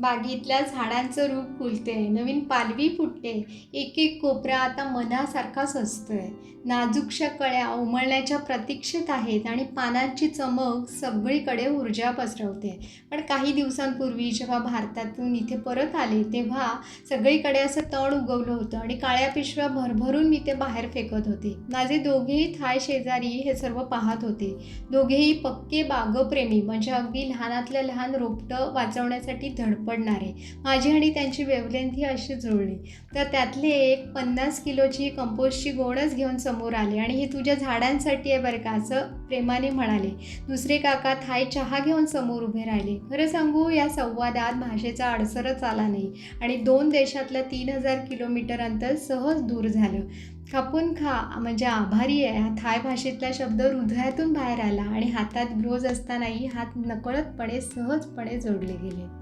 बागेतल्या झाडांचं रूप खुलते, नवीन पालवी फुटते, एक एक कोपरा आता मनासारखाच असतोय. नाजूकशा कळ्या उमलण्याच्या प्रतीक्षेत आहेत आणि पानांची चमक सगळीकडे ऊर्जा पसरवते. पण काही दिवसांपूर्वी जेव्हा भारतातून इथे परत आले, तेव्हा सगळीकडे असं तण उगवलं होतं आणि काळ्या पिशव्या भरभरून मी ते बाहेर फेकत होते. माझे दोघेही थाय शेजारी हे सर्व पाहत होते. दोघेही पक्के बागप्रेमी, म्हणजे अगदी लहानातल्या लहान रोपटं वाचवण्यासाठी धडपडणारे. माझी आणि त्यांची वेव्हलेंथ अशी जुळली. तर त्यातले एक 50 किलोची कंपोस्टची गोणच घेऊन समोर आले आणि हे तुझ्या झाडांसाठी आहे बरं का, असं प्रेमाने म्हणाले. दुसरे काका थाय चहा घेऊन समोर उभे राहिले. खरं सांगू, या संवादात भाषेचा अडसरच आला नाही आणि 2 देशातलं 3000 किलोमीटर अंतर सहज दूर झालं. खपून खा म्हणजे आभारी आहे, हा थाय भाषेतला शब्द हृदयातून बाहेर आला आणि हातात ग्लोव्ज असतानाही हात नकळतपणे सहजपणे जोडले गेले.